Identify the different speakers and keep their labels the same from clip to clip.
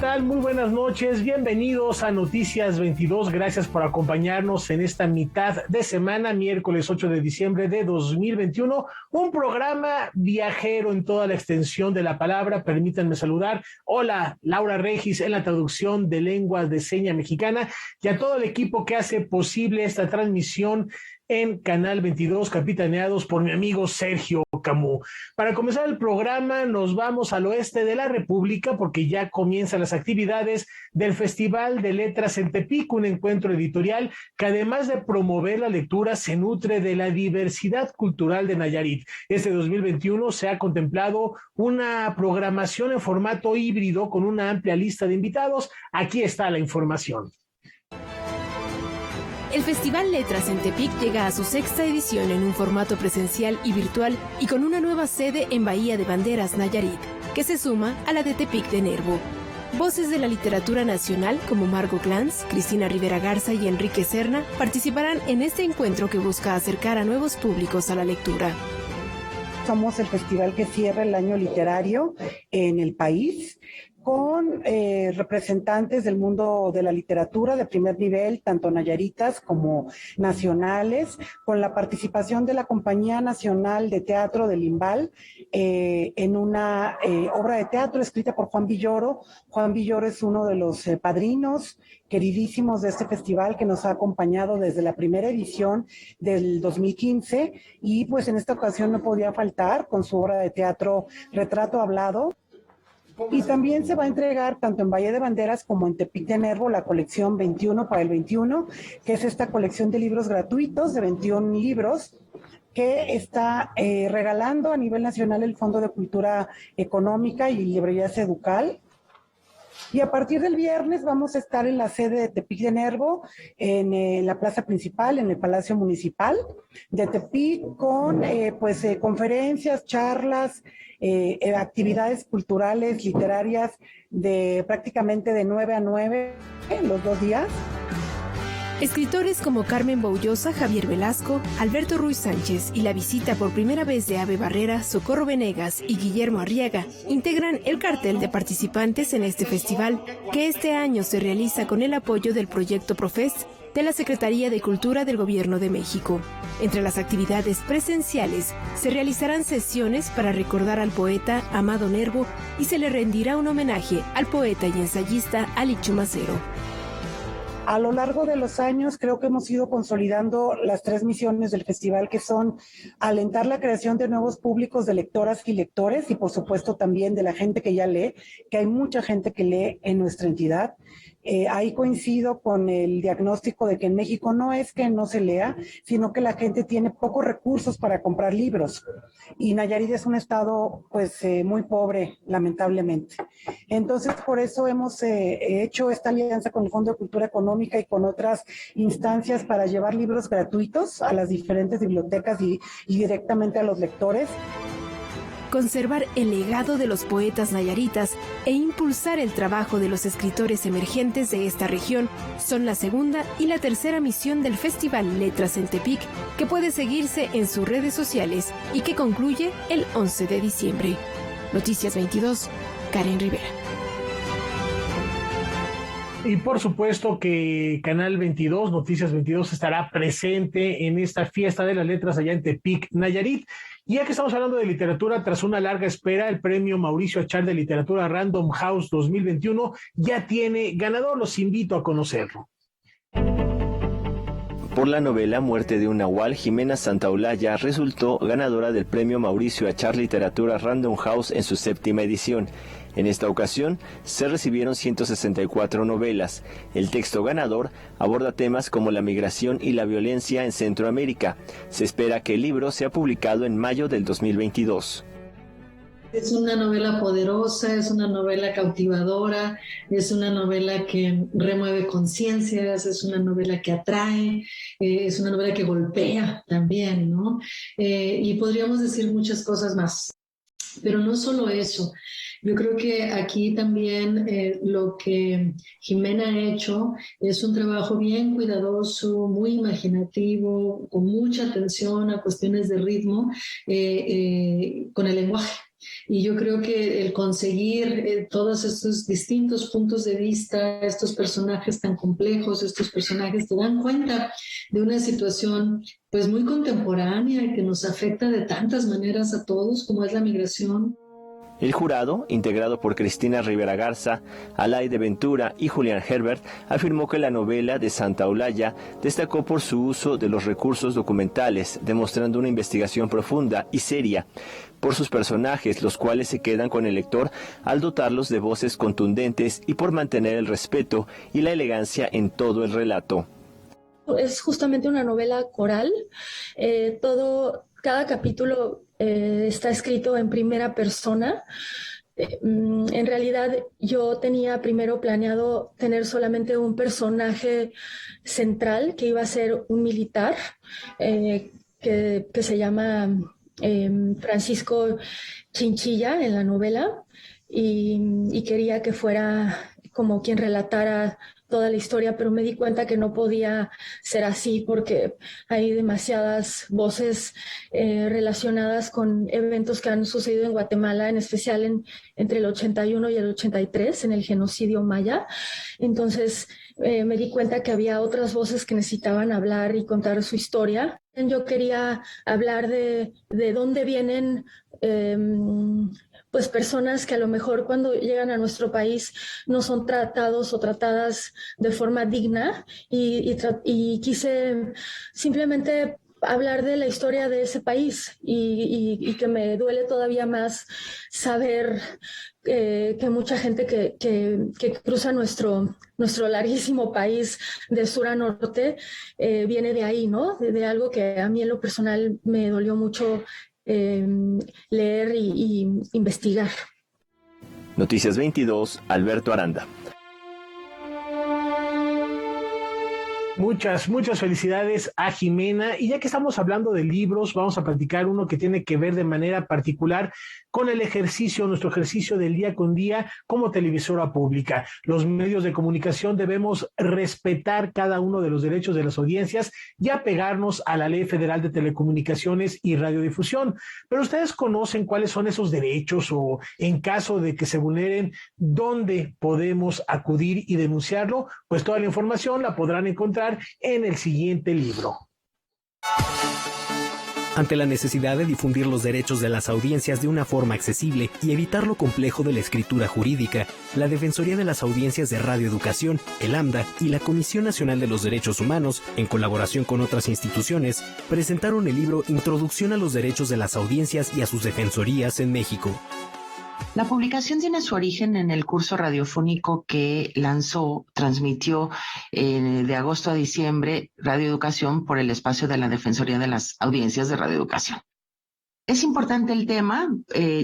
Speaker 1: tal? Muy buenas noches, bienvenidos a Noticias 22, gracias por acompañarnos en esta mitad de semana, miércoles 8 de diciembre de 2021, un programa viajero en toda la extensión de la palabra. Permítanme saludar, hola, Laura Regis en la traducción de lengua de seña mexicana y a todo el equipo que hace posible esta transmisión en Canal 22, capitaneados por mi amigo Sergio Camus. Para comenzar el programa nos vamos al oeste de la República porque ya comienzan las actividades del Festival de Letras en Tepic, un encuentro editorial que además de promover la lectura se nutre de la diversidad cultural de Nayarit. Este 2021 se ha contemplado una programación en formato híbrido con una amplia lista de invitados. Aquí está la información.
Speaker 2: El Festival Letras en Tepic llega a su sexta edición en un formato presencial y virtual y con una nueva sede en Bahía de Banderas, Nayarit, que se suma a la de Tepic de Nervo. Voces de la literatura nacional como Margot Glantz, Cristina Rivera Garza y Enrique Serna participarán en este encuentro que busca acercar a nuevos públicos a la lectura.
Speaker 3: Somos el festival que cierra el año literario en el país, con representantes del mundo de la literatura de primer nivel, tanto nayaritas como nacionales, con la participación de la Compañía Nacional de Teatro del Imbal en una obra de teatro escrita por Juan Villoro. Juan Villoro es uno de los padrinos queridísimos de este festival que nos ha acompañado desde la primera edición del 2015 y pues en esta ocasión no podía faltar con su obra de teatro Retrato Hablado. Y también se va a entregar tanto en Bahía de Banderas como en Tepic de Nervo la colección 21 para el 21, que es esta colección de libros gratuitos de 21 libros que está regalando a nivel nacional el Fondo de Cultura Económica y Librerías Educal. Y a partir del viernes vamos a estar en la sede de Tepic de Nervo, en la plaza principal, en el Palacio Municipal de Tepic, con conferencias, charlas, actividades culturales, literarias, de prácticamente de 9 a 9 los 2 días.
Speaker 2: Escritores como Carmen Boullosa, Javier Velasco, Alberto Ruiz Sánchez y la visita por primera vez de Ave Barrera, Socorro Venegas y Guillermo Arriaga integran el cartel de participantes en este festival, que este año se realiza con el apoyo del proyecto Profest de la Secretaría de Cultura del Gobierno de México. Entre las actividades presenciales se realizarán sesiones para recordar al poeta Amado Nervo y se le rendirá un homenaje al poeta y ensayista Ali Chumacero.
Speaker 3: A lo largo de los años creo que hemos ido consolidando las 3 misiones del festival, que son alentar la creación de nuevos públicos de lectoras y lectores y por supuesto también de la gente que ya lee, que hay mucha gente que lee en nuestra entidad. Ahí coincido con el diagnóstico de que en México no es que no se lea, sino que la gente tiene pocos recursos para comprar libros. Y Nayarit es un estado muy pobre, lamentablemente. Entonces, por eso hemos hecho esta alianza con el Fondo de Cultura Económica y con otras instancias para llevar libros gratuitos a las diferentes bibliotecas y directamente a los lectores.
Speaker 2: Conservar el legado de los poetas nayaritas e impulsar el trabajo de los escritores emergentes de esta región son la segunda y la tercera misión del Festival Letras en Tepic, que puede seguirse en sus redes sociales y que concluye el 11 de diciembre. Noticias 22, Karen Rivera.
Speaker 1: Y por supuesto que Canal 22, Noticias 22, estará presente en esta fiesta de las letras allá en Tepic, Nayarit. Y ya que estamos hablando de literatura, tras una larga espera, el premio Mauricio Achar de Literatura Random House 2021 ya tiene ganador. Los invito a conocerlo.
Speaker 4: Por la novela Muerte de un Nahual, Jimena Santaolalla resultó ganadora del premio Mauricio Achar Literatura Random House en su 7ª edición. En esta ocasión se recibieron 164 novelas. El texto ganador aborda temas como la migración y la violencia en Centroamérica. Se espera que el libro sea publicado en mayo del 2022.
Speaker 5: Es una novela poderosa, es una novela cautivadora, es una novela que remueve conciencias, es una novela que atrae, es una novela que golpea también, ¿no? Y podríamos decir muchas cosas más. Pero no solo eso. Yo creo que aquí también lo que Jimena ha hecho es un trabajo bien cuidadoso, muy imaginativo, con mucha atención a cuestiones de ritmo, con el lenguaje. Y yo creo que el conseguir todos estos distintos puntos de vista, estos personajes tan complejos, estos personajes que dan cuenta de una situación pues muy contemporánea que nos afecta de tantas maneras a todos, como es la migración.
Speaker 4: El jurado, integrado por Cristina Rivera Garza, Alaide Ventura y Julián Herbert, afirmó que la novela de Santaolalla destacó por su uso de los recursos documentales, demostrando una investigación profunda y seria, por sus personajes, los cuales se quedan con el lector al dotarlos de voces contundentes y por mantener el respeto y la elegancia en todo el relato.
Speaker 6: Es justamente una novela coral, cada capítulo está escrito en primera persona. En realidad yo tenía primero planeado tener solamente un personaje central que iba a ser un militar que se llama Francisco Chinchilla en la novela y quería que fuera como quien relatara toda la historia, pero me di cuenta que no podía ser así porque hay demasiadas voces relacionadas con eventos que han sucedido en Guatemala, en especial entre el 81 y el 83, en el genocidio maya. Entonces me di cuenta que había otras voces que necesitaban hablar y contar su historia. Yo quería hablar de dónde vienen pues personas que a lo mejor cuando llegan a nuestro país no son tratados o tratadas de forma digna y quise simplemente hablar de la historia de ese país y que me duele todavía más saber que mucha gente que cruza nuestro larguísimo país de sur a norte viene de ahí, ¿no? De algo que a mí en lo personal me dolió mucho leer y investigar.
Speaker 4: Noticias 22, Alberto Aranda.
Speaker 1: Muchas felicidades a Jimena. Y ya que estamos hablando de libros, vamos a platicar uno que tiene que ver de manera particular con el ejercicio, nuestro ejercicio del día con día como televisora pública. Los medios de comunicación debemos respetar cada uno de los derechos de las audiencias y apegarnos a la Ley Federal de Telecomunicaciones y Radiodifusión. Pero ustedes conocen cuáles son esos derechos o, en caso de que se vulneren, dónde podemos acudir y denunciarlo. Pues toda la información la podrán encontrar en el siguiente libro.
Speaker 7: Ante la necesidad de difundir los derechos de las audiencias de una forma accesible y evitar lo complejo de la escritura jurídica, la Defensoría de las Audiencias de Radioeducación, el AMDA y la Comisión Nacional de los Derechos Humanos, en colaboración con otras instituciones, presentaron el libro Introducción a los Derechos de las Audiencias y a sus Defensorías en México.
Speaker 8: La publicación tiene su origen en el curso radiofónico que transmitió de agosto a diciembre Radioeducación por el espacio de la Defensoría de las Audiencias de Radioeducación. Es importante el tema,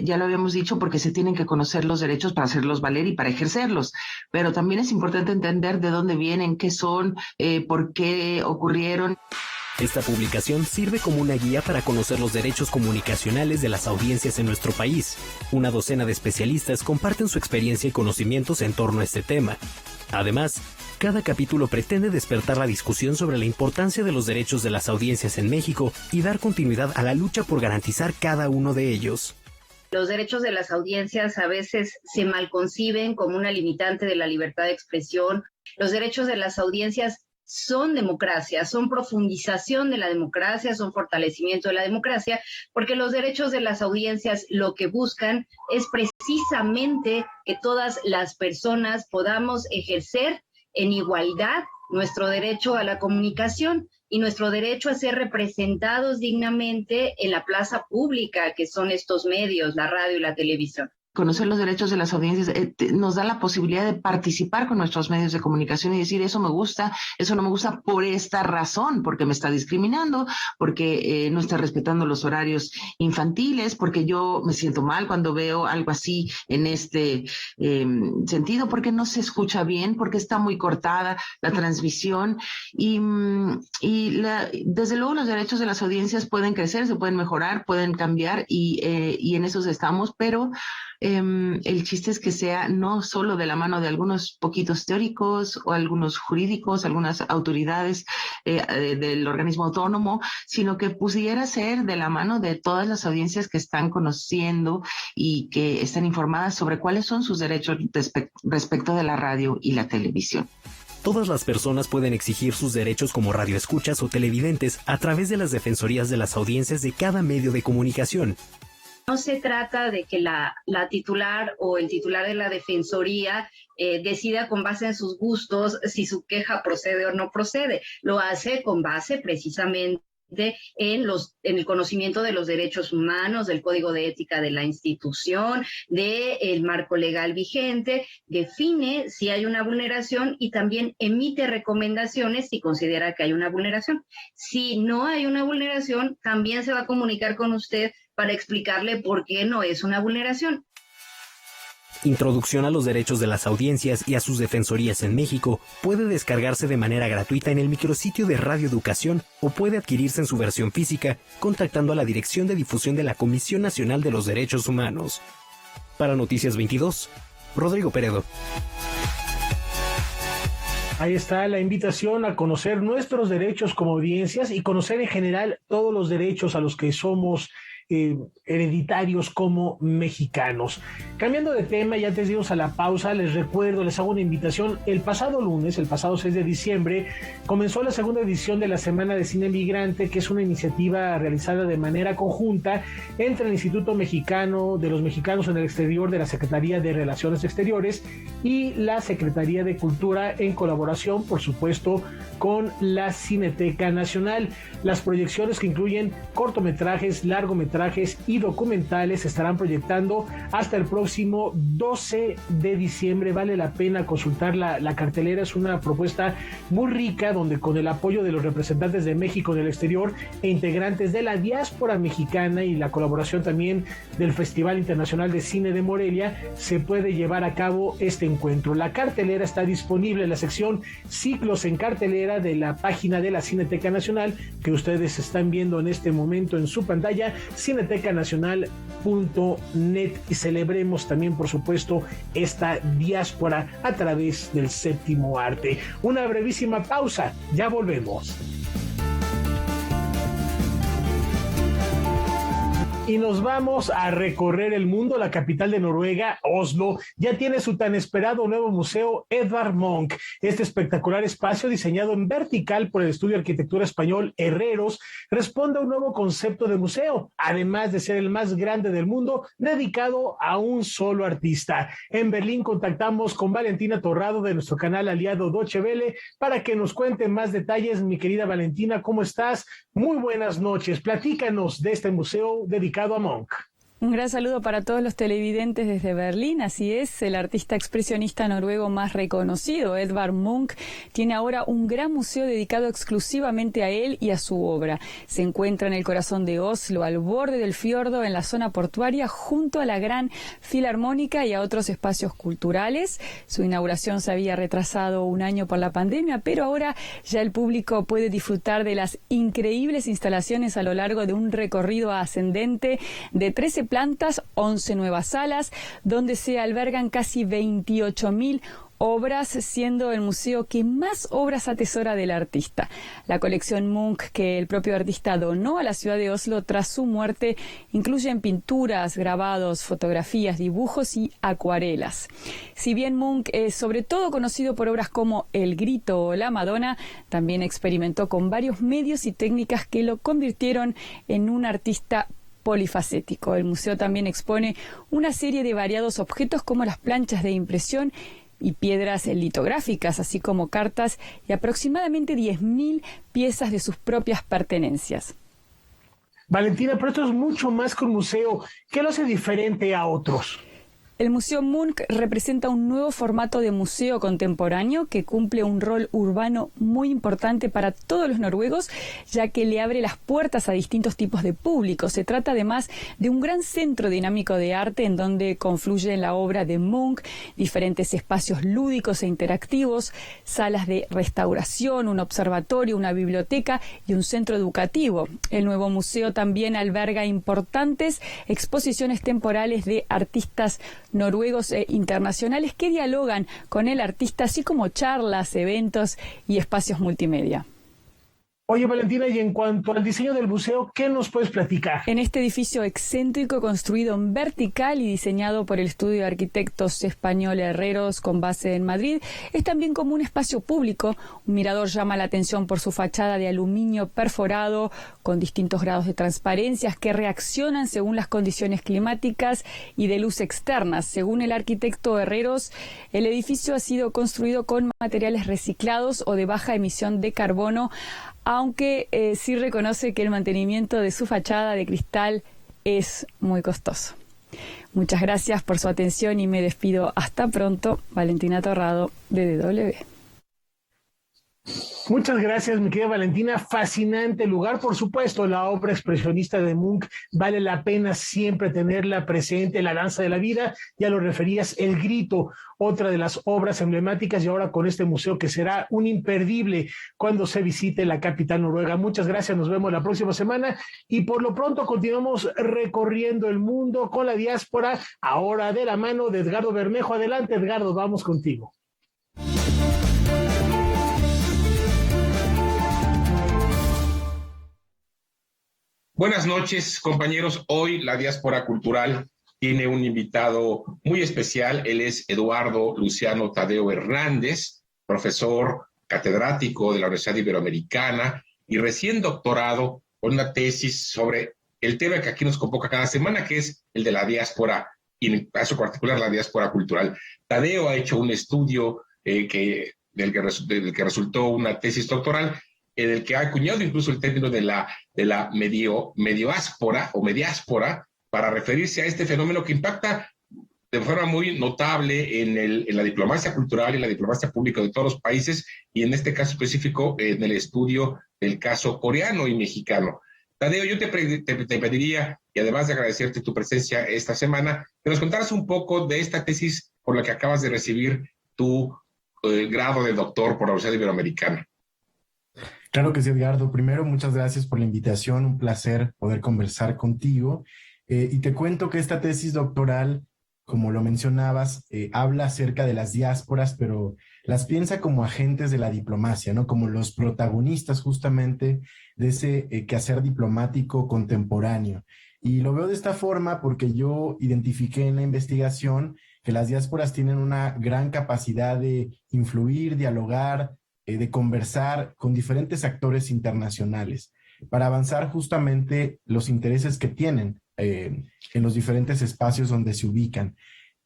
Speaker 8: ya lo habíamos dicho, porque se tienen que conocer los derechos para hacerlos valer y para ejercerlos, pero también es importante entender de dónde vienen, qué son, por qué ocurrieron.
Speaker 7: Esta publicación sirve como una guía para conocer los derechos comunicacionales de las audiencias en nuestro país. Una docena de especialistas comparten su experiencia y conocimientos en torno a este tema. Además, cada capítulo pretende despertar la discusión sobre la importancia de los derechos de las audiencias en México y dar continuidad a la lucha por garantizar cada uno de ellos.
Speaker 9: Los derechos de las audiencias a veces se malconciben como una limitante de la libertad de expresión. Los derechos de las audiencias son democracia, son profundización de la democracia, son fortalecimiento de la democracia, porque los derechos de las audiencias lo que buscan es precisamente que todas las personas podamos ejercer en igualdad nuestro derecho a la comunicación y nuestro derecho a ser representados dignamente en la plaza pública, que son estos medios, la radio y la televisión.
Speaker 8: Conocer los derechos de las audiencias nos da la posibilidad de participar con nuestros medios de comunicación y decir eso me gusta, eso no me gusta por esta razón, porque me está discriminando, porque no está respetando los horarios infantiles, porque yo me siento mal cuando veo algo así en este sentido, porque no se escucha bien, porque está muy cortada la transmisión desde luego los derechos de las audiencias pueden crecer, se pueden mejorar, pueden cambiar y en eso estamos, pero El chiste es que sea no solo de la mano de algunos poquitos teóricos o algunos jurídicos, algunas autoridades del organismo autónomo, sino que pudiera ser de la mano de todas las audiencias que están conociendo y que están informadas sobre cuáles son sus derechos respecto de la radio y la televisión.
Speaker 7: Todas las personas pueden exigir sus derechos como radioescuchas o televidentes a través de las defensorías de las audiencias de cada medio de comunicación.
Speaker 9: No se trata de que la titular o el titular de la defensoría decida con base en sus gustos si su queja procede o no procede. Lo hace con base precisamente en el conocimiento de los derechos humanos, del código de ética de la institución, del marco legal vigente, define si hay una vulneración y también emite recomendaciones si considera que hay una vulneración. Si no hay una vulneración, también se va a comunicar con usted para explicarle por qué no es una vulneración.
Speaker 7: Introducción a los derechos de las audiencias y a sus defensorías en México puede descargarse de manera gratuita en el micrositio de Radio Educación o puede adquirirse en su versión física contactando a la Dirección de Difusión de la Comisión Nacional de los Derechos Humanos. Para Noticias 22, Rodrigo Peredo.
Speaker 1: Ahí está la invitación a conocer nuestros derechos como audiencias y conocer en general todos los derechos a los que somos hereditarios como mexicanos. Cambiando de tema y antes de irnos a la pausa, les recuerdo, les hago una invitación. El pasado lunes, el pasado 6 de diciembre, comenzó la segunda edición de la Semana de Cine Migrante, que es una iniciativa realizada de manera conjunta entre el Instituto Mexicano de los Mexicanos en el Exterior de la Secretaría de Relaciones Exteriores y la Secretaría de Cultura, en colaboración, por supuesto, con la Cineteca Nacional. Las proyecciones, que incluyen cortometrajes, largometrajes y documentales, se estarán proyectando hasta el próximo 12 de diciembre. Vale la pena consultar la cartelera. Es una propuesta muy rica, donde con el apoyo de los representantes de México en el exterior e integrantes de la diáspora mexicana y la colaboración también del Festival Internacional de Cine de Morelia, se puede llevar a cabo este encuentro. La cartelera está disponible en la sección Ciclos en Cartelera de la página de la Cineteca Nacional, que ustedes están viendo en este momento en su pantalla, cinetecanacional.net, y celebremos también, por supuesto, esta diáspora a través del séptimo arte. Una brevísima pausa, ya volvemos. Y nos vamos a recorrer el mundo. La capital de Noruega, Oslo, ya tiene su tan esperado nuevo museo Edvard Munch. Este espectacular espacio, diseñado en vertical por el estudio de arquitectura español Herreros, responde a un nuevo concepto de museo, además de ser el más grande del mundo dedicado a un solo artista. En Berlín contactamos con Valentina Torrado de nuestro canal aliado Deutsche Welle para que nos cuente más detalles. Mi querida Valentina, ¿cómo estás? Muy buenas noches. Platícanos de este museo dedicado a Munch.
Speaker 10: Un gran saludo para todos los televidentes desde Berlín. Así es, el artista expresionista noruego más reconocido, Edvard Munch, tiene ahora un gran museo dedicado exclusivamente a él y a su obra. Se encuentra en el corazón de Oslo, al borde del fiordo, en la zona portuaria, junto a la Gran Filarmónica y a otros espacios culturales. Su inauguración se había retrasado un año por la pandemia, pero ahora ya el público puede disfrutar de las increíbles instalaciones a lo largo de un recorrido ascendente de 13 plantas, 11 nuevas salas, donde se albergan casi 28.000 obras, siendo el museo que más obras atesora del artista. La colección Munch, que el propio artista donó a la ciudad de Oslo tras su muerte, incluyen pinturas, grabados, fotografías, dibujos y acuarelas. Si bien Munch es sobre todo conocido por obras como El Grito o La Madonna, también experimentó con varios medios y técnicas que lo convirtieron en un artista polifacético. El museo también expone una serie de variados objetos como las planchas de impresión y piedras litográficas, así como cartas y aproximadamente 10.000 piezas de sus propias pertenencias.
Speaker 1: Valentina, pero esto es mucho más que un museo. ¿Qué lo hace diferente a otros?
Speaker 10: El Museo Munch representa un nuevo formato de museo contemporáneo que cumple un rol urbano muy importante para todos los noruegos, ya que le abre las puertas a distintos tipos de público. Se trata además de un gran centro dinámico de arte en donde confluyen la obra de Munch, diferentes espacios lúdicos e interactivos, salas de restauración, un observatorio, una biblioteca y un centro educativo. El nuevo museo también alberga importantes exposiciones temporales de artistas noruegos e internacionales que dialogan con el artista, así como charlas, eventos y espacios multimedia.
Speaker 1: Oye, Valentina, y en cuanto al diseño del museo, ¿qué nos puedes platicar?
Speaker 10: En este edificio excéntrico construido en vertical y diseñado por el estudio de arquitectos español Herreros con base en Madrid, es también como un espacio público. Un mirador llama la atención por su fachada de aluminio perforado con distintos grados de transparencias que reaccionan según las condiciones climáticas y de luz externas. Según el arquitecto Herreros, el edificio ha sido construido con materiales reciclados o de baja emisión de carbono, aunque sí reconoce que el mantenimiento de su fachada de cristal es muy costoso. Muchas gracias por su atención y me despido. Hasta pronto. Valentina Torrado, de DW.
Speaker 1: Muchas gracias, mi querida Valentina. Fascinante lugar. Por supuesto, la obra expresionista de Munch vale la pena siempre tenerla presente. La danza de la vida, ya lo referías, El Grito, otra de las obras emblemáticas, y ahora con este museo que será un imperdible cuando se visite la capital noruega. Muchas gracias, nos vemos la próxima semana y por lo pronto continuamos recorriendo el mundo con la diáspora, ahora de la mano de Edgardo Bermejo. Adelante, Edgardo, vamos contigo.
Speaker 11: Buenas noches, compañeros. Hoy la Diáspora Cultural tiene un invitado muy especial. Él es Eduardo Luciano Tadeo Hernández, profesor catedrático de la Universidad Iberoamericana y recién doctorado con una tesis sobre el tema que aquí nos convoca cada semana, que es el de la diáspora, y en el caso particular la diáspora cultural. Tadeo ha hecho un estudio del que resultó una tesis doctoral, en el que ha acuñado incluso el término de la medioáspora o mediáspora para referirse a este fenómeno que impacta de forma muy notable en la diplomacia cultural y la diplomacia pública de todos los países, y en este caso específico en el estudio del caso coreano y mexicano. Tadeo, yo te pediría, y además de agradecerte tu presencia esta semana, que nos contaras un poco de esta tesis por la que acabas de recibir tu grado de doctor por la Universidad Iberoamericana.
Speaker 12: Claro que sí, Edgardo. Primero, muchas gracias por la invitación. Un placer poder conversar contigo. Y te cuento que esta tesis doctoral, como lo mencionabas, habla acerca de las diásporas, pero las piensa como agentes de la diplomacia, ¿no? Como los protagonistas justamente de ese quehacer diplomático contemporáneo. Y lo veo de esta forma porque yo identifiqué en la investigación que las diásporas tienen una gran capacidad de influir, dialogar, de conversar con diferentes actores internacionales para avanzar justamente los intereses que tienen en los diferentes espacios donde se ubican.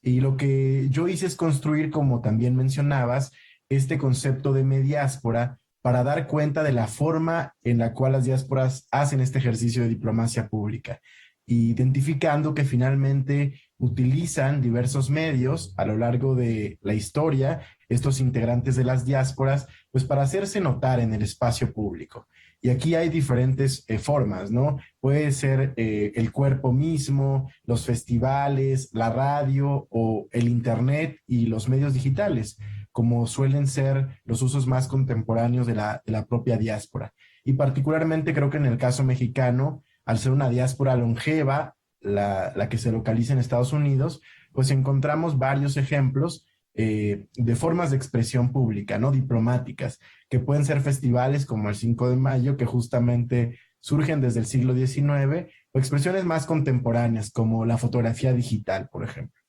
Speaker 12: Y lo que yo hice es construir, como también mencionabas, este concepto de mediáspora para dar cuenta de la forma en la cual las diásporas hacen este ejercicio de diplomacia pública, identificando que finalmente utilizan diversos medios a lo largo de la historia, estos integrantes de las diásporas, pues para hacerse notar en el espacio público. Y aquí hay diferentes formas, ¿no? Puede ser el cuerpo mismo, los festivales, la radio o el internet y los medios digitales, como suelen ser los usos más contemporáneos de la propia diáspora. Y particularmente creo que en el caso mexicano, al ser una diáspora longeva, la que se localiza en Estados Unidos, pues encontramos varios ejemplos de formas de expresión pública, ¿no? Diplomáticas, que pueden ser festivales como el 5 de mayo, que justamente surgen desde el siglo XIX, o expresiones más contemporáneas, como la fotografía digital, por ejemplo.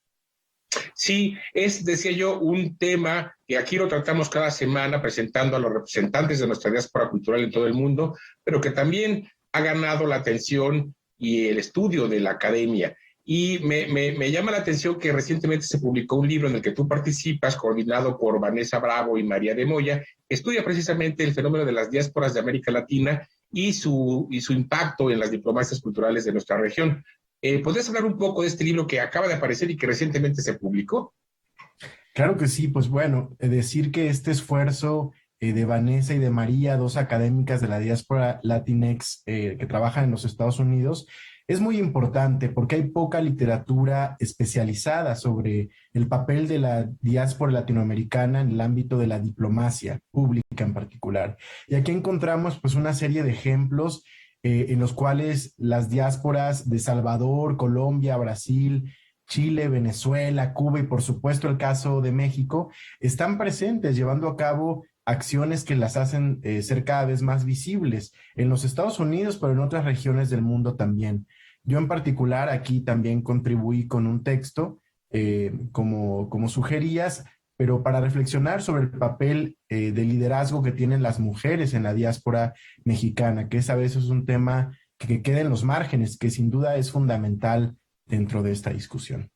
Speaker 11: Sí, decía yo, un tema que aquí lo tratamos cada semana presentando a los representantes de nuestra diáspora cultural en todo el mundo, pero que también ha ganado la atención y el estudio de la academia. Y me llama la atención que recientemente se publicó un libro en el que tú participas, coordinado por Vanessa Bravo y María de Moya, que estudia precisamente el fenómeno de las diásporas de América Latina y su impacto en las diplomacias culturales de nuestra región. ¿Podrías hablar un poco de este libro que acaba de aparecer y que recientemente se publicó?
Speaker 12: Claro que sí, pues bueno, decir que este esfuerzo de Vanessa y de María, dos académicas de la diáspora Latinx que trabajan en los Estados Unidos, es muy importante porque hay poca literatura especializada sobre el papel de la diáspora latinoamericana en el ámbito de la diplomacia pública en particular. Y aquí encontramos pues una serie de ejemplos en los cuales las diásporas de Salvador, Colombia, Brasil, Chile, Venezuela, Cuba y por supuesto el caso de México están presentes llevando a cabo acciones que las hacen ser cada vez más visibles en los Estados Unidos, pero en otras regiones del mundo también. Yo en particular aquí también contribuí con un texto, como sugerías, pero para reflexionar sobre el papel de liderazgo que tienen las mujeres en la diáspora mexicana, que a veces es un tema que queda en los márgenes, que sin duda es fundamental dentro de esta discusión.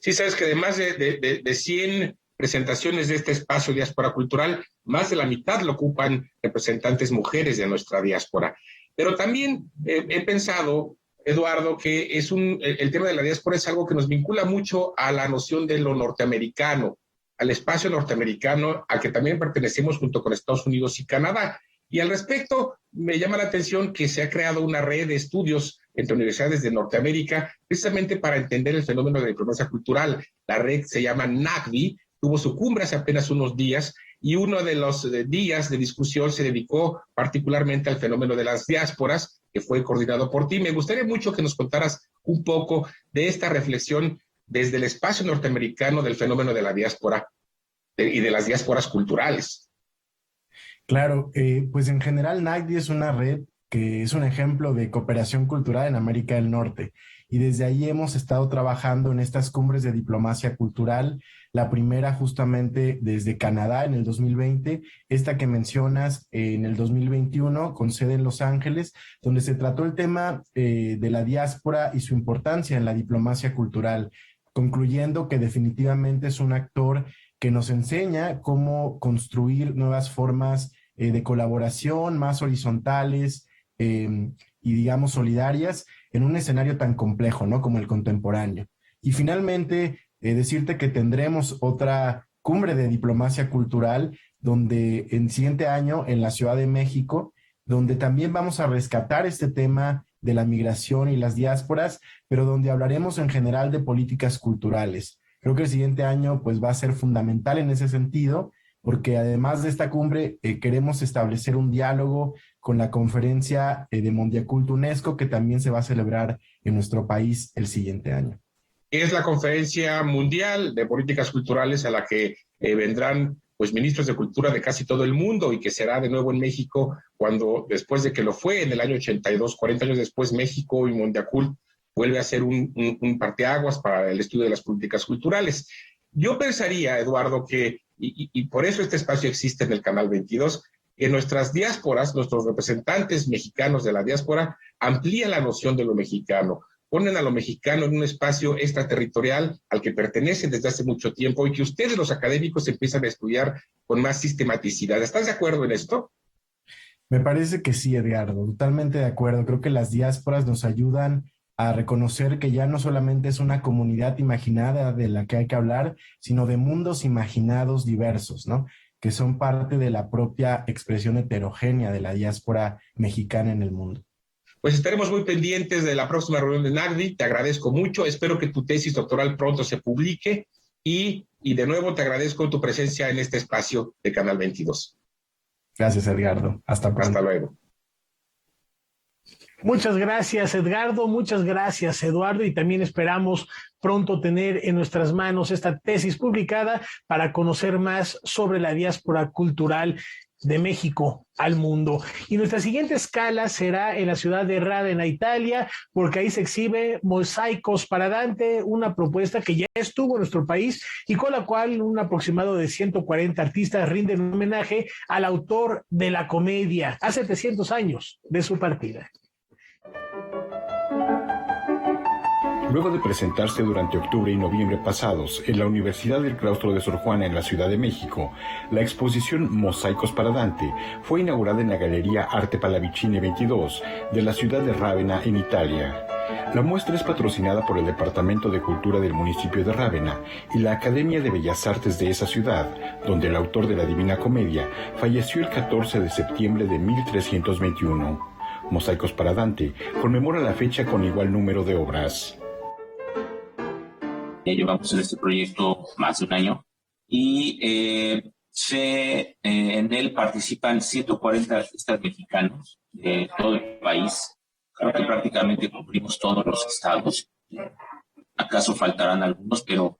Speaker 11: Sí, sabes que además de 100 presentaciones de este espacio Diáspora Cultural, más de la mitad lo ocupan representantes mujeres de nuestra diáspora. Pero también he pensado, Eduardo, que el tema de la diáspora es algo que nos vincula mucho a la noción de lo norteamericano, al espacio norteamericano, al que también pertenecemos junto con Estados Unidos y Canadá. Y al respecto, me llama la atención que se ha creado una red de estudios entre universidades de Norteamérica, precisamente para entender el fenómeno de la diplomacia cultural. La red se llama NACDI, tuvo su cumbre hace apenas unos días, y uno de los días de discusión se dedicó particularmente al fenómeno de las diásporas, que fue coordinado por ti. Me gustaría mucho que nos contaras un poco de esta reflexión desde el espacio norteamericano del fenómeno de la diáspora y de las diásporas culturales.
Speaker 12: Claro, pues en general NACDI es una red que es un ejemplo de cooperación cultural en América del Norte y desde ahí hemos estado trabajando en estas cumbres de diplomacia cultural, la primera justamente desde Canadá en el 2020, esta que mencionas en el 2021 con sede en Los Ángeles, donde se trató el tema de la diáspora y su importancia en la diplomacia cultural, concluyendo que definitivamente es un actor que nos enseña cómo construir nuevas formas de colaboración más horizontales y digamos solidarias en un escenario tan complejo, ¿no? Como el contemporáneo. Y finalmente, decirte que tendremos otra cumbre de diplomacia cultural donde en siguiente año en la Ciudad de México, donde también vamos a rescatar este tema de la migración y las diásporas, pero donde hablaremos en general de políticas culturales. Creo que el siguiente año pues va a ser fundamental en ese sentido, porque además de esta cumbre queremos establecer un diálogo con la conferencia de Mondiacult UNESCO que también se va a celebrar en nuestro país el siguiente año.
Speaker 11: Es la conferencia mundial de políticas culturales a la que vendrán pues ministros de cultura de casi todo el mundo y que será de nuevo en México cuando después de que lo fue en el año 82, 40 años después, México y Mondiacult vuelve a ser un parteaguas para el estudio de las políticas culturales. Yo pensaría, Eduardo, que, y por eso este espacio existe en el Canal 22, que nuestras diásporas, nuestros representantes mexicanos de la diáspora, amplían la noción de lo mexicano, ponen a lo mexicano en un espacio extraterritorial al que pertenecen desde hace mucho tiempo y que ustedes, los académicos, empiezan a estudiar con más sistematicidad. ¿Estás de acuerdo en esto?
Speaker 12: Me parece que sí, Edgardo, totalmente de acuerdo. Creo que las diásporas nos ayudan a reconocer que ya no solamente es una comunidad imaginada de la que hay que hablar, sino de mundos imaginados diversos, ¿no? Que son parte de la propia expresión heterogénea de la diáspora mexicana en el mundo.
Speaker 11: Pues estaremos muy pendientes de la próxima reunión de NACDI. Te agradezco mucho. Espero que tu tesis doctoral pronto se publique y de nuevo te agradezco tu presencia en este espacio de Canal 22.
Speaker 12: Gracias, Edgardo. Hasta pronto.
Speaker 11: Hasta luego.
Speaker 1: Muchas gracias, Edgardo. Muchas gracias, Eduardo. Y también esperamos pronto tener en nuestras manos esta tesis publicada para conocer más sobre la diáspora cultural de México al mundo. Y nuestra siguiente escala será en la ciudad de Ravenna, Italia, porque ahí se exhibe Mosaicos para Dante, una propuesta que ya estuvo en nuestro país y con la cual un aproximado de 140 artistas rinden un homenaje al autor de la comedia a 700 años de su partida.
Speaker 13: Luego de presentarse durante octubre y noviembre pasados en la Universidad del Claustro de Sor Juana en la Ciudad de México, la exposición Mosaicos para Dante fue inaugurada en la Galería Arte Pallavicini 22 de la ciudad de Rávena, en Italia. La muestra es patrocinada por el Departamento de Cultura del municipio de Rávena y la Academia de Bellas Artes de esa ciudad, donde el autor de la Divina Comedia falleció el 14 de septiembre de 1321. Mosaicos para Dante conmemora la fecha con igual número de obras.
Speaker 14: Llevamos en este proyecto más de un año y en él participan 140 artistas mexicanos de todo el país. Creo que prácticamente cubrimos todos los estados. Acaso faltarán algunos, pero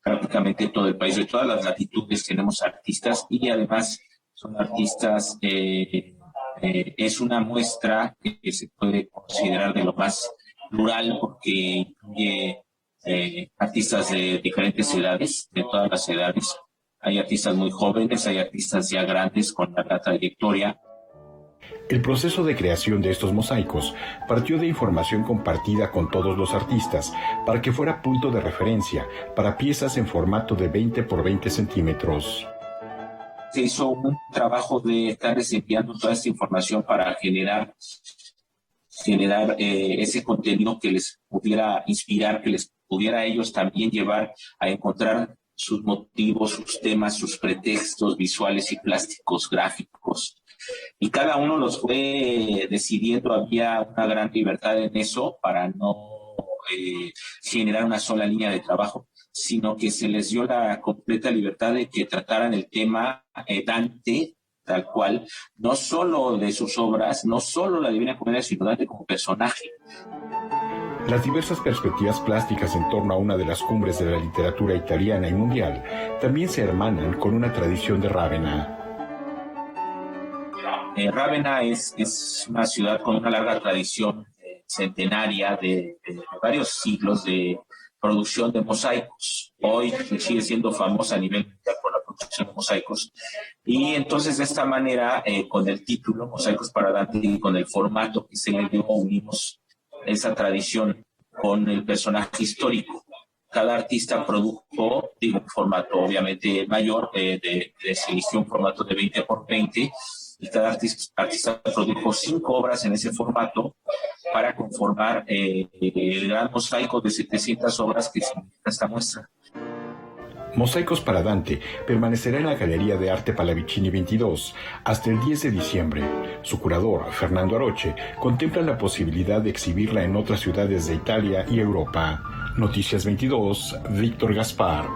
Speaker 14: prácticamente todo el país, de todas las latitudes tenemos artistas y además son artistas, es una muestra que se puede considerar de lo más plural porque incluye artistas de diferentes edades, de todas las edades. Hay artistas muy jóvenes, hay artistas ya grandes con larga trayectoria.
Speaker 13: El proceso de creación de estos mosaicos partió de información compartida con todos los artistas para que fuera punto de referencia para piezas en formato de 20 por 20 centímetros.
Speaker 14: Se hizo un trabajo de estar enviando toda esta información para generar ese contenido que les pudiera inspirar, que les pudiera a ellos también llevar a encontrar sus motivos, sus temas, sus pretextos visuales y plásticos, gráficos. Y cada uno los fue decidiendo, había una gran libertad en eso para no generar una sola línea de trabajo, sino que se les dio la completa libertad de que trataran el tema Dante, tal cual, no solo de sus obras, no solo la Divina Comedia, sino Dante como personaje.
Speaker 13: Las diversas perspectivas plásticas en torno a una de las cumbres de la literatura italiana y mundial también se hermanan con una tradición de Rávena.
Speaker 14: Rávena es una ciudad con una larga tradición centenaria de varios siglos de producción de mosaicos. Hoy sigue siendo famosa a nivel mundial por la producción de mosaicos. Y entonces de esta manera, con el título Mosaicos para Dante y con el formato que se le dio, unimos esa tradición con el personaje histórico. Cada artista produjo un formato obviamente mayor, se eligió un formato de 20 por 20, y cada artista produjo 5 obras en ese formato para conformar el gran mosaico de 700 obras que significa esta muestra.
Speaker 13: Mosaicos para Dante permanecerá en la Galería de Arte Pallavicini 22 hasta el 10 de diciembre. Su curador, Fernando Aroche, contempla la posibilidad de exhibirla en otras ciudades de Italia y Europa. Noticias 22, Víctor Gaspar.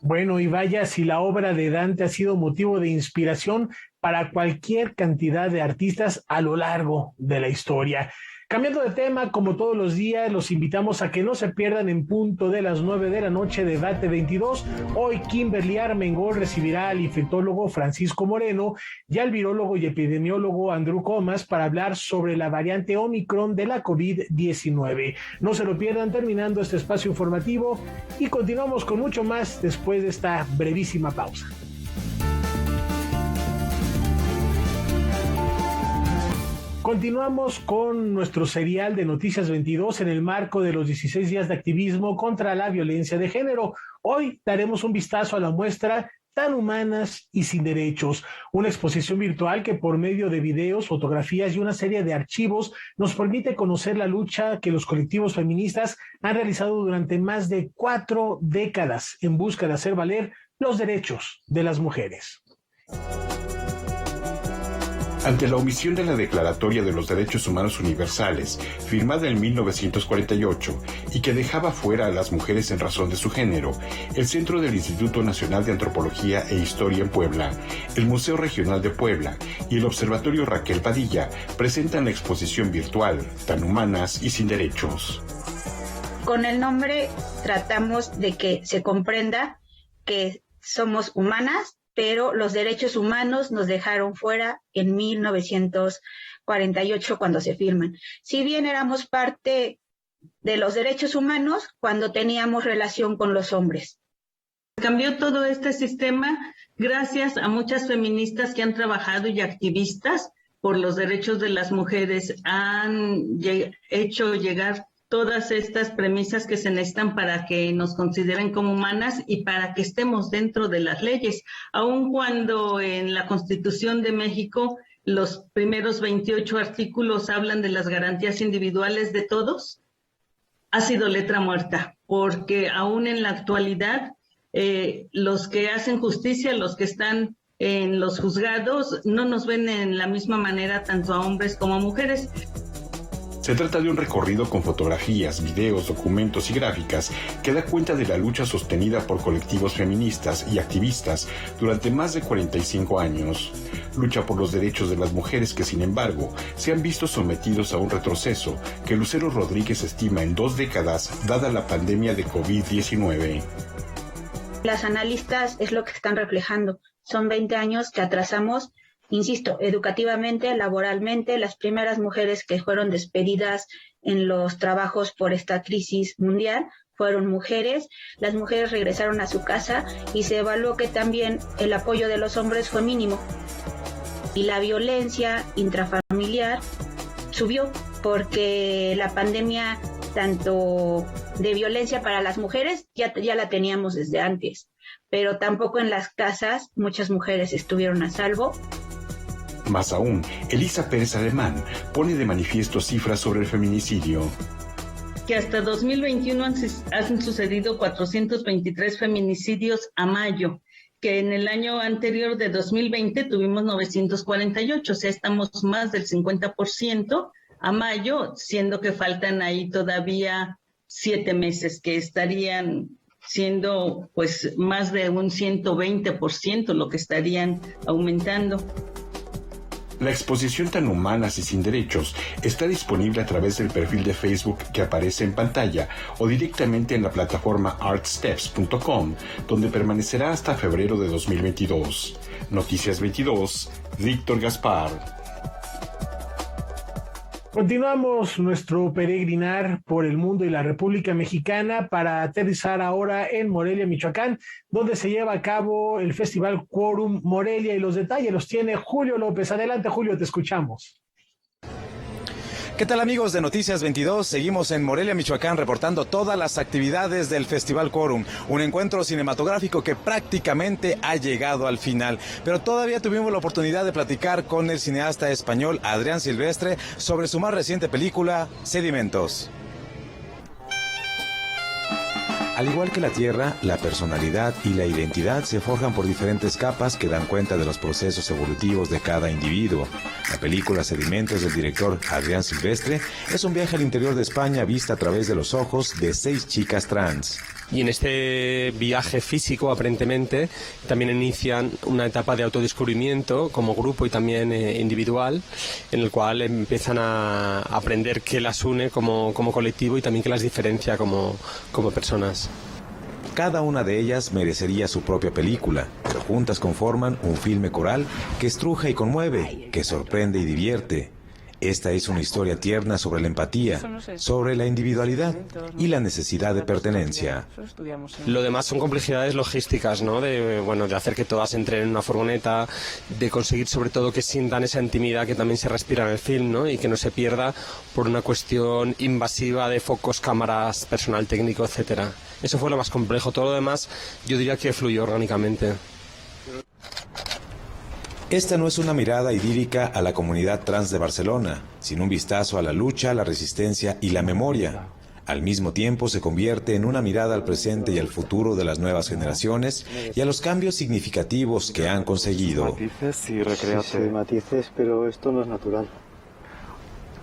Speaker 1: Bueno, y vaya si la obra de Dante ha sido motivo de inspiración para cualquier cantidad de artistas a lo largo de la historia. Cambiando de tema, como todos los días, los invitamos a que no se pierdan en punto de las 9 de la noche Debate 22. Hoy Kimberly Armengol recibirá al infectólogo Francisco Moreno y al virólogo y epidemiólogo Andrew Comas para hablar sobre la variante Omicron de la COVID-19. No se lo pierdan terminando este espacio informativo y continuamos con mucho más después de esta brevísima pausa. Continuamos con nuestro serial de Noticias 22 en el marco de los 16 días de activismo contra la violencia de género. Hoy daremos un vistazo a la muestra Tan Humanas y Sin Derechos, una exposición virtual que por medio de videos, fotografías y una serie de archivos nos permite conocer la lucha que los colectivos feministas han realizado durante más de 4 décadas en busca de hacer valer los derechos de las mujeres.
Speaker 13: Ante la omisión de la Declaratoria de los Derechos Humanos Universales, firmada en 1948, y que dejaba fuera a las mujeres en razón de su género, el Centro del Instituto Nacional de Antropología e Historia en Puebla, el Museo Regional de Puebla y el Observatorio Raquel Padilla presentan la exposición virtual Tan Humanas y Sin Derechos.
Speaker 15: Con el nombre tratamos de que se comprenda que somos humanas, pero los derechos humanos nos dejaron fuera en 1948 cuando se firman. Si bien éramos parte de los derechos humanos cuando teníamos relación con los hombres.
Speaker 16: Cambió todo este sistema gracias a muchas feministas que han trabajado y activistas por los derechos de las mujeres han hecho llegar todas estas premisas que se necesitan para que nos consideren como humanas y para que estemos dentro de las leyes, aun cuando en la Constitución de México los primeros 28 artículos hablan de las garantías individuales de todos, ha sido letra muerta, porque aún en la actualidad los que hacen justicia, los que están en los juzgados, no nos ven en la misma manera tanto a hombres como a mujeres.
Speaker 13: Se trata de un recorrido con fotografías, videos, documentos y gráficas que da cuenta de la lucha sostenida por colectivos feministas y activistas durante más de 45 años. Lucha por los derechos de las mujeres que, sin embargo, se han visto sometidos a un retroceso que Lucero Rodríguez estima en 2 décadas, dada la pandemia de COVID-19.
Speaker 15: Las analistas es lo que están reflejando. Son 20 años que atrasamos. Insisto, educativamente, laboralmente, las primeras mujeres que fueron despedidas en los trabajos por esta crisis mundial fueron mujeres. Las mujeres regresaron a su casa y se evaluó que también el apoyo de los hombres fue mínimo. Y la violencia intrafamiliar subió porque la pandemia, tanto de violencia para las mujeres, ya la teníamos desde antes, pero tampoco en las casas muchas mujeres estuvieron a salvo.
Speaker 13: Más aún, Elisa Pérez Alemán pone de manifiesto cifras sobre el feminicidio.
Speaker 16: Que hasta 2021 han sucedido 423 feminicidios a mayo, que en el año anterior de 2020 tuvimos 948, o sea, estamos más del 50% a mayo, siendo que faltan ahí todavía 7 meses, que estarían siendo pues más de un 120% lo que estarían aumentando.
Speaker 13: La exposición Tan Humanas y Sin Derechos está disponible a través del perfil de Facebook que aparece en pantalla o directamente en la plataforma artsteps.com, donde permanecerá hasta febrero de 2022. Noticias 22, Víctor Gaspar.
Speaker 1: Continuamos nuestro peregrinar por el mundo y la República Mexicana para aterrizar ahora en Morelia, Michoacán, donde se lleva a cabo el Festival Quórum Morelia, y los detalles los tiene Julio López. Adelante, Julio, te escuchamos.
Speaker 17: ¿Qué tal, amigos de Noticias 22? Seguimos en Morelia, Michoacán, reportando todas las actividades del Festival Quórum, un encuentro cinematográfico que prácticamente ha llegado al final. Pero todavía tuvimos la oportunidad de platicar con el cineasta español Adrián Silvestre sobre su más reciente película, Sedimentos. Al igual que la Tierra, la personalidad y la identidad se forjan por diferentes capas que dan cuenta de los procesos evolutivos de cada individuo. La película Sedimentos del director Adrián Silvestre es un viaje al interior de España vista a través de los ojos de 6 chicas trans.
Speaker 18: Y en este viaje físico, aparentemente, también inician una etapa de autodescubrimiento como grupo y también individual, en el cual empiezan a aprender qué las une como colectivo y también qué las diferencia como personas.
Speaker 17: Cada una de ellas merecería su propia película, pero juntas conforman un filme coral que estruja y conmueve, que sorprende y divierte. Esta es una historia tierna sobre la empatía, sobre la individualidad y la necesidad de pertenencia.
Speaker 18: Lo demás son complejidades logísticas, ¿no? De hacer que todas entren en una furgoneta, de conseguir sobre todo que sientan esa intimidad que también se respira en el film, ¿no? Y que no se pierda por una cuestión invasiva de focos, cámaras, personal técnico, etcétera. Eso fue lo más complejo. Todo lo demás yo diría que fluyó orgánicamente.
Speaker 17: Esta no es una mirada idílica a la comunidad trans de Barcelona, sino un vistazo a la lucha, la resistencia y la memoria. Al mismo tiempo se convierte en una mirada al presente y al futuro de las nuevas generaciones y a los cambios significativos que han conseguido.
Speaker 19: Matices y recréate. Sí, matices, pero esto no es natural.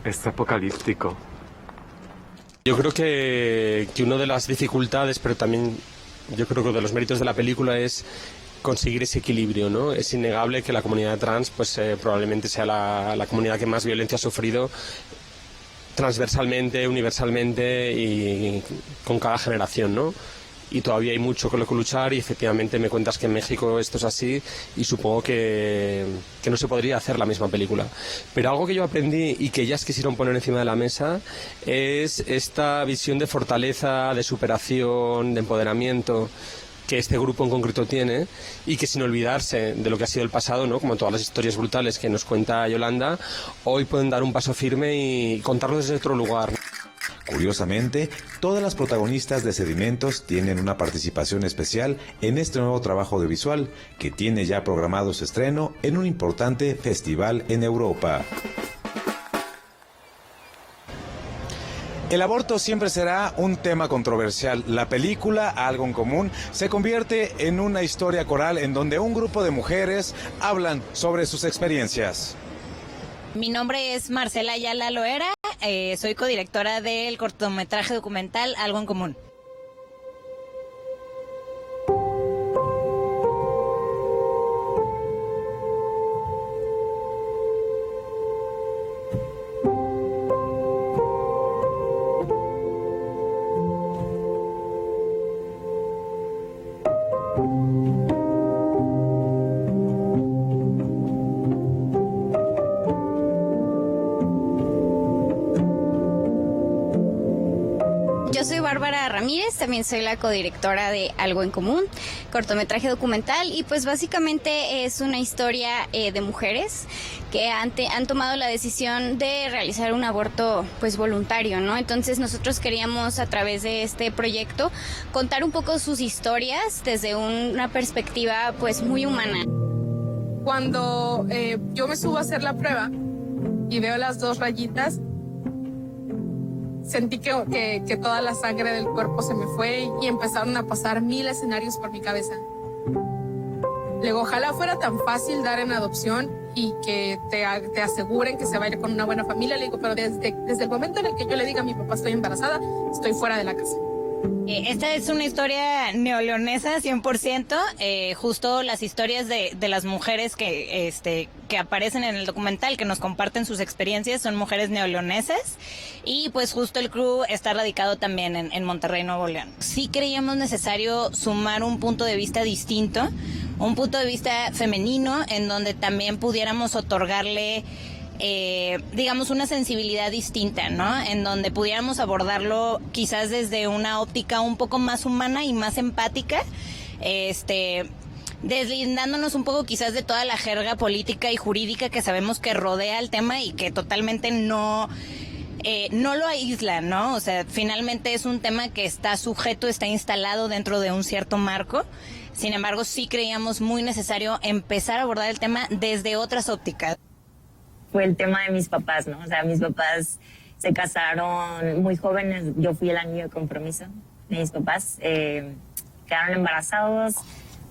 Speaker 19: Es apocalíptico.
Speaker 18: Yo creo que una de las dificultades, pero también yo creo que uno de los méritos de la película es conseguir ese equilibrio, ¿no? Es innegable que la comunidad trans pues probablemente sea la comunidad que más violencia ha sufrido transversalmente, universalmente y con cada generación, ¿no? Y todavía hay mucho con lo que luchar y efectivamente me cuentas que en México esto es así y supongo que no se podría hacer la misma película. Pero algo que yo aprendí y que ellas quisieron poner encima de la mesa es esta visión de fortaleza, de superación, de empoderamiento, que este grupo en concreto tiene, y que sin olvidarse de lo que ha sido el pasado, ¿no? Como todas las historias brutales que nos cuenta Yolanda, hoy pueden dar un paso firme y contarlo desde otro lugar.
Speaker 20: Curiosamente, todas las protagonistas de Sedimentos tienen una participación especial en este nuevo trabajo audiovisual que tiene ya programado su estreno en un importante festival en Europa.
Speaker 17: El aborto siempre será un tema controversial. La película, Algo en Común, se convierte en una historia coral en donde un grupo de mujeres hablan sobre sus experiencias.
Speaker 21: Mi nombre es Marcela Ayala Loera, soy codirectora del cortometraje documental Algo en Común.
Speaker 22: Yo soy Bárbara Ramírez, también soy la codirectora de Algo en Común, cortometraje documental, y pues básicamente es una historia de mujeres que han tomado la decisión de realizar un aborto pues voluntario, ¿no? Entonces nosotros queríamos a través de este proyecto contar un poco sus historias desde una perspectiva pues muy humana.
Speaker 23: Cuando yo me subo a hacer la prueba y veo las 2 rayitas, sentí que toda la sangre del cuerpo se me fue y empezaron a pasar 1000 escenarios por mi cabeza. Luego, ojalá fuera tan fácil dar en adopción y que te aseguren que se va a ir con una buena familia. Le digo, pero desde el momento en el que yo le diga a mi papá estoy embarazada, estoy fuera de la casa.
Speaker 21: Esta es una historia neoleonesa 100%, justo las historias de las mujeres que aparecen en el documental, que nos comparten sus experiencias, son mujeres neoleonesas, y pues justo el crew está radicado también en Monterrey, Nuevo León. Sí creíamos necesario sumar un punto de vista distinto, un punto de vista femenino, en donde también pudiéramos otorgarle digamos una sensibilidad distinta, ¿no? En donde pudiéramos abordarlo quizás desde una óptica un poco más humana y más empática, deslindándonos un poco quizás de toda la jerga política y jurídica que sabemos que rodea el tema y que totalmente no lo aísla, ¿no? O sea, finalmente es un tema que está sujeto, está instalado dentro de un cierto marco. Sin embargo, sí creíamos muy necesario empezar a abordar el tema desde otras ópticas.
Speaker 24: Fue el tema de mis papás, ¿no? O sea, mis papás se casaron muy jóvenes. Yo fui el anillo de compromiso de mis papás. Quedaron embarazados,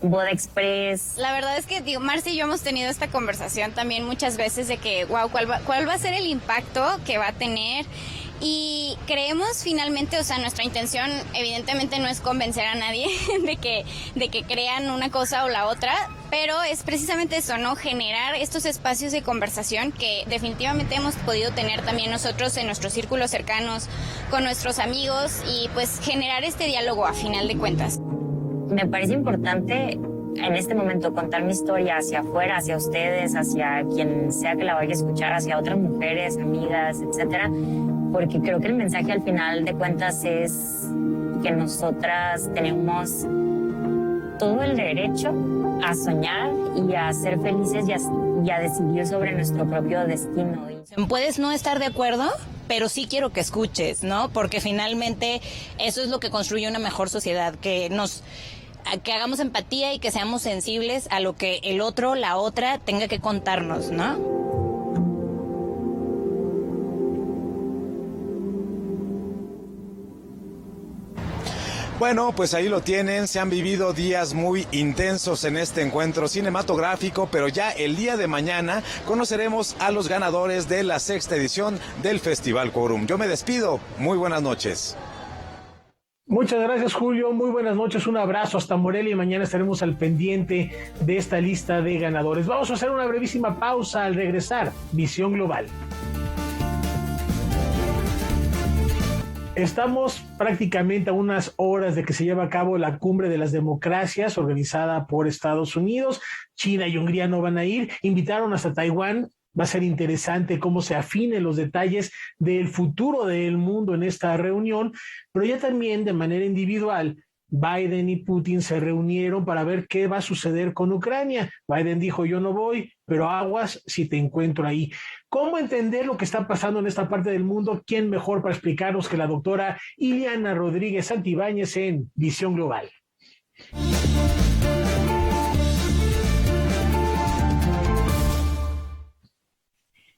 Speaker 24: boda express.
Speaker 22: La verdad es que, digo, Marci y yo hemos tenido esta conversación también muchas veces de que, wow, ¿cuál va a ser el impacto que va a tener? Y creemos finalmente, o sea, nuestra intención evidentemente no es convencer a nadie de que crean una cosa o la otra, pero es precisamente eso, ¿no? Generar estos espacios de conversación que definitivamente hemos podido tener también nosotros en nuestros círculos cercanos, con nuestros amigos, y pues generar este diálogo a final de cuentas.
Speaker 24: Me parece importante en este momento contar mi historia hacia afuera, hacia ustedes, hacia quien sea que la vaya a escuchar, hacia otras mujeres, amigas, etcétera, porque creo que el mensaje al final de cuentas es que nosotras tenemos todo el derecho a soñar y a ser felices y a decidir sobre nuestro propio destino.
Speaker 21: Puedes no estar de acuerdo, pero sí quiero que escuches, ¿no? Porque finalmente eso es lo que construye una mejor sociedad, que hagamos empatía y que seamos sensibles a lo que el otro, la otra, tenga que contarnos, ¿no?
Speaker 17: Bueno, pues ahí lo tienen, se han vivido días muy intensos en este encuentro cinematográfico, pero ya el día de mañana conoceremos a los ganadores de la 6ª edición del Festival Quórum. Yo me despido, muy buenas noches.
Speaker 1: Muchas gracias, Julio, muy buenas noches, un abrazo hasta Morelia y mañana estaremos al pendiente de esta lista de ganadores. Vamos a hacer una brevísima pausa. Al regresar, Visión Global. Estamos prácticamente a unas horas de que se lleve a cabo la Cumbre de las Democracias organizada por Estados Unidos. China y Hungría no van a ir, invitaron hasta Taiwán. Va a ser interesante cómo se afinen los detalles del futuro del mundo en esta reunión, pero ya también de manera individual Biden y Putin se reunieron para ver qué va a suceder con Ucrania. Biden dijo, yo no voy, pero aguas si te encuentro ahí. ¿Cómo entender lo que está pasando en esta parte del mundo? ¿Quién mejor para explicarnos que la doctora Ileana Rodríguez Santibáñez en Visión Global?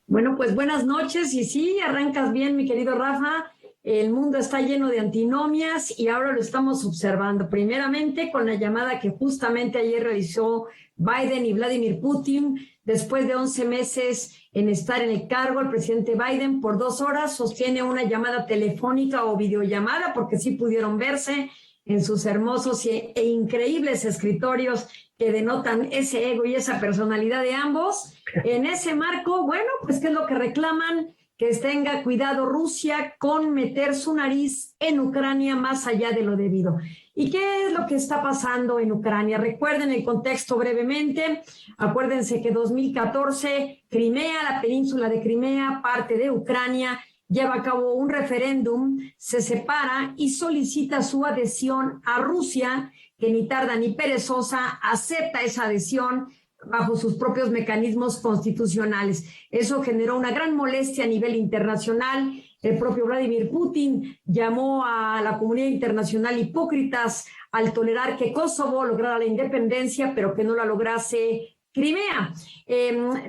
Speaker 2: Bueno, pues buenas noches y sí, arrancas bien, mi querido Rafa. El mundo está lleno de antinomias y ahora lo estamos observando. Primeramente con la llamada que justamente ayer realizó Biden y Vladimir Putin. Después de 11 meses en estar en el cargo, el presidente Biden por 2 horas sostiene una llamada telefónica o videollamada, porque sí pudieron verse en sus hermosos e increíbles escritorios que denotan ese ego y esa personalidad de ambos. En ese marco, bueno, pues ¿qué es lo que reclaman? Que tenga cuidado Rusia con meter su nariz en Ucrania más allá de lo debido. ¿Y qué es lo que está pasando en Ucrania? Recuerden el contexto brevemente. Acuérdense que 2014, Crimea, la península de Crimea, parte de Ucrania, lleva a cabo un referéndum, se separa y solicita su adhesión a Rusia, que ni tarda ni perezosa acepta esa adhesión bajo sus propios mecanismos constitucionales. Eso generó una gran molestia a nivel internacional. El propio Vladimir Putin llamó a la comunidad internacional hipócritas al tolerar que Kosovo lograra la independencia, pero que no la lograse Crimea.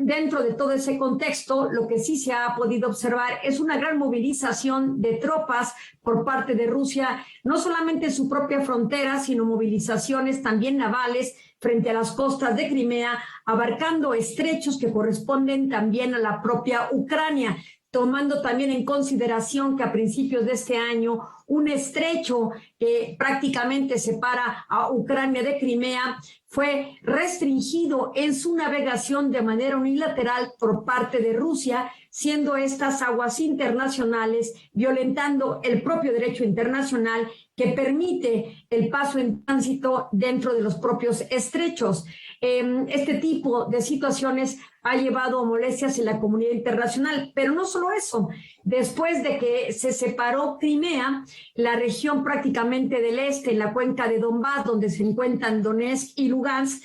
Speaker 2: Dentro de todo ese contexto, lo que sí se ha podido observar es una gran movilización de tropas por parte de Rusia, no solamente en su propia frontera, sino movilizaciones también navales frente a las costas de Crimea, abarcando estrechos que corresponden también a la propia Ucrania, tomando también en consideración que a principios de este año un estrecho que prácticamente separa a Ucrania de Crimea fue restringido en su navegación de manera unilateral por parte de Rusia, siendo estas aguas internacionales violentando el propio derecho internacional que permite el paso en tránsito dentro de los propios estrechos. Este tipo de situaciones ha llevado a molestias en la comunidad internacional, pero no solo eso. Después de que se separó Crimea, la región prácticamente del este, en la cuenca de Donbass, donde se encuentran Donetsk y Lugansk,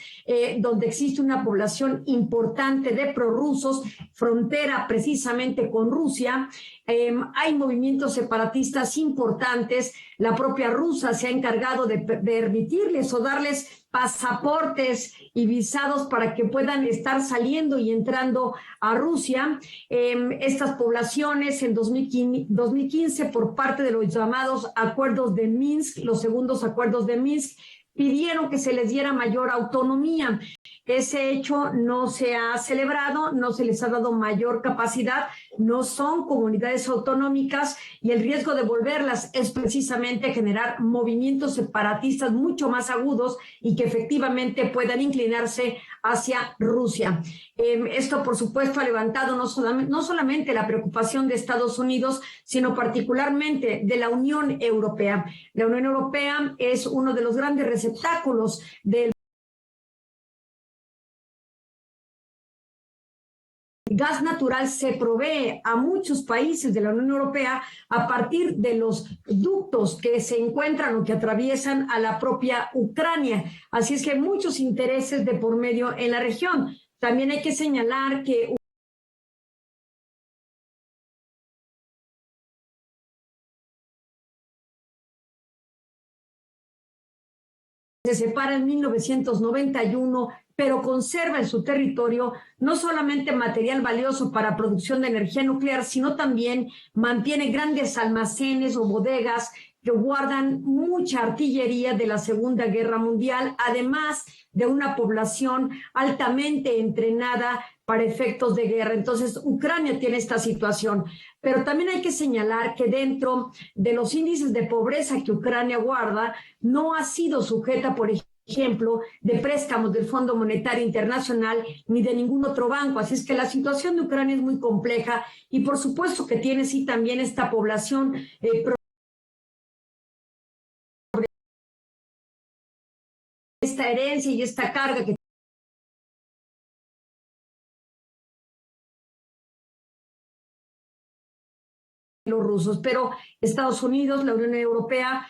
Speaker 2: donde existe una población importante de prorrusos, frontera precisamente con Rusia, hay movimientos separatistas importantes. La propia Rusia se ha encargado de permitirles o darles pasaportes y visados para que puedan estar saliendo y entrando a Rusia. Estas poblaciones en 2015 por parte de los llamados acuerdos de Minsk, los segundos acuerdos de Minsk, pidieron que se les diera mayor autonomía. Ese hecho no se ha celebrado, no se les ha dado mayor capacidad, no son comunidades autonómicas y el riesgo de volverlas es precisamente generar movimientos separatistas mucho más agudos y que efectivamente puedan inclinarse hacia Rusia. Esto, por supuesto, ha levantado no solamente la preocupación de Estados Unidos, sino particularmente de la Unión Europea. La Unión Europea es uno de los grandes receptáculos del gas natural, se provee a muchos países de la Unión Europea a partir de los ductos que se encuentran o que atraviesan a la propia Ucrania. Así es que hay muchos intereses de por medio en la región. También hay que señalar que se separa en 1991, pero conserva en su territorio no solamente material valioso para producción de energía nuclear, sino también mantiene grandes almacenes o bodegas que guardan mucha artillería de la Segunda Guerra Mundial, además de una población altamente entrenada para efectos de guerra. Entonces, Ucrania tiene esta situación. Pero también hay que señalar que dentro de los índices de pobreza que Ucrania guarda, no ha sido sujeta, por ejemplo, de préstamos del Fondo Monetario Internacional ni de ningún otro banco. Así es que la situación de Ucrania es muy compleja y por supuesto que tiene sí también esta población esta herencia y esta carga que los rusos, pero Estados Unidos, la Unión Europea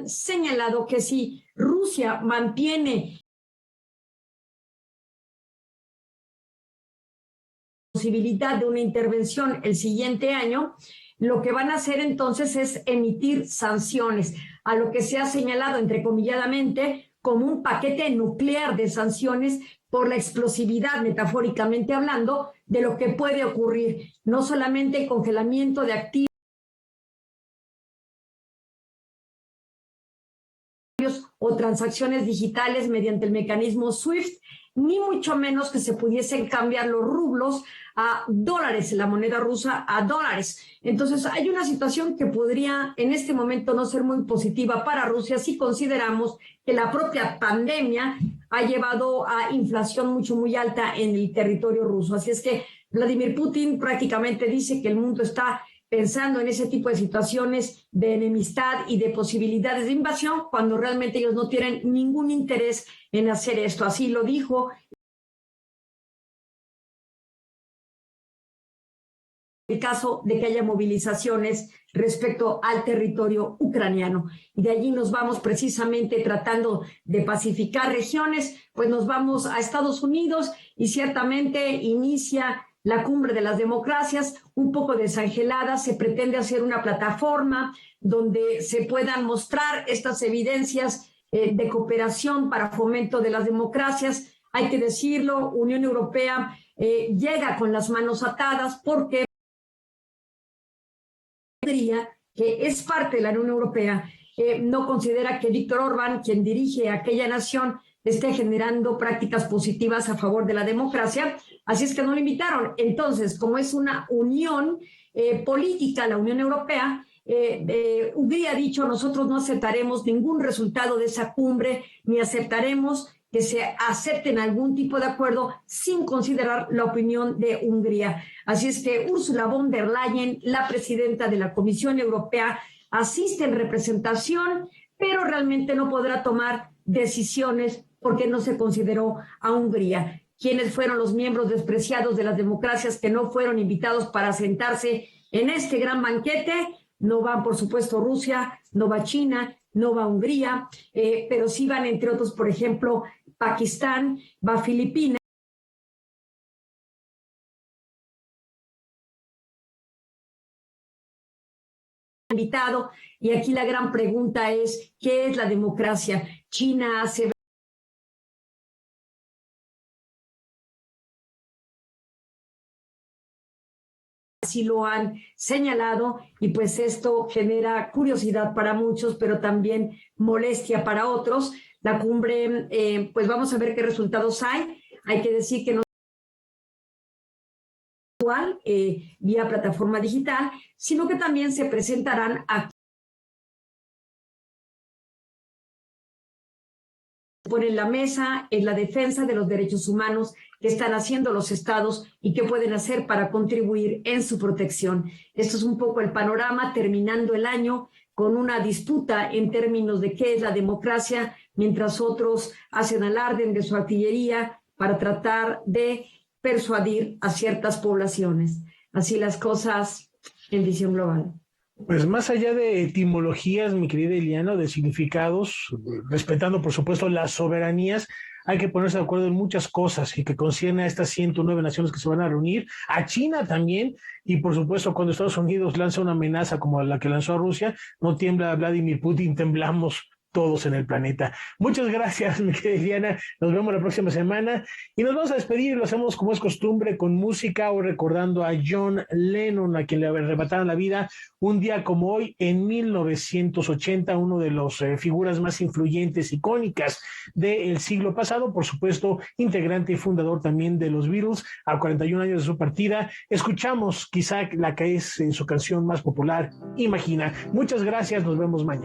Speaker 2: señalado que si Rusia mantiene posibilidad de una intervención el siguiente año, lo que van a hacer entonces es emitir sanciones, a lo que se ha señalado entrecomilladamente como un paquete nuclear de sanciones por la explosividad, metafóricamente hablando, de lo que puede ocurrir, no solamente el congelamiento de activos o transacciones digitales mediante el mecanismo SWIFT, ni mucho menos que se pudiesen cambiar los rublos a dólares, la moneda rusa a dólares. Entonces hay una situación que podría en este momento no ser muy positiva para Rusia si consideramos que la propia pandemia ha llevado a inflación muy alta en el territorio ruso. Así es que Vladimir Putin prácticamente dice que el mundo está pensando en ese tipo de situaciones de enemistad y de posibilidades de invasión, cuando realmente ellos no tienen ningún interés en hacer esto. Así lo dijo el caso de que haya movilizaciones respecto al territorio ucraniano. Y de allí nos vamos precisamente tratando de pacificar regiones, pues nos vamos a Estados Unidos y ciertamente inicia la cumbre de las democracias, un poco desangelada. Se pretende hacer una plataforma donde se puedan mostrar estas evidencias de cooperación para fomento de las democracias. Hay que decirlo, Unión Europea llega con las manos atadas porque que es parte de la Unión Europea, no considera que Víctor Orbán, quien dirige aquella nación, esté generando prácticas positivas a favor de la democracia, así es que no lo invitaron. Entonces, como es una unión política, la Unión Europea, Hungría ha dicho, nosotros no aceptaremos ningún resultado de esa cumbre, ni aceptaremos que se acepten algún tipo de acuerdo sin considerar la opinión de Hungría. Así es que Ursula von der Leyen, la presidenta de la Comisión Europea, asiste en representación, pero realmente no podrá tomar decisiones porque no se consideró a Hungría. ¿Quiénes fueron los miembros despreciados de las democracias que no fueron invitados para sentarse en este gran banquete? No van, por supuesto, Rusia, no va China, no va Hungría, pero sí van, entre otros, por ejemplo, Pakistán, va Filipinas. Invitado, y aquí la gran pregunta es, ¿qué es la democracia? China hace así lo han señalado, y pues esto genera curiosidad para muchos, pero también molestia para otros. La cumbre, pues vamos a ver qué resultados hay. Hay que decir que no vía plataforma digital, sino que también se presentarán aquí. Ponen la mesa en la defensa de los derechos humanos que están haciendo los estados y qué pueden hacer para contribuir en su protección. Esto es un poco el panorama, terminando el año con una disputa en términos de qué es la democracia, mientras otros hacen alarde de su artillería para tratar de persuadir a ciertas poblaciones. Así las cosas en visión global.
Speaker 1: Pues más allá de etimologías, mi querida Eliana, de significados, respetando por supuesto las soberanías, hay que ponerse de acuerdo en muchas cosas y que concierne a estas 109 naciones que se van a reunir, a China también, y por supuesto cuando Estados Unidos lanza una amenaza como la que lanzó a Rusia, no tiembla Vladimir Putin, temblamos todos en el planeta. Muchas gracias, mi querida Eliana. Nos vemos la próxima semana y nos vamos a despedir. Lo hacemos como es costumbre con música, o recordando a John Lennon, a quien le arrebataron la vida un día como hoy en 1980, uno de las figuras más influyentes, icónicas del siglo pasado, por supuesto, integrante y fundador también de los Beatles, a 41 años de su partida. Escuchamos quizá la que es su canción más popular, Imagina. Muchas gracias, nos vemos mañana.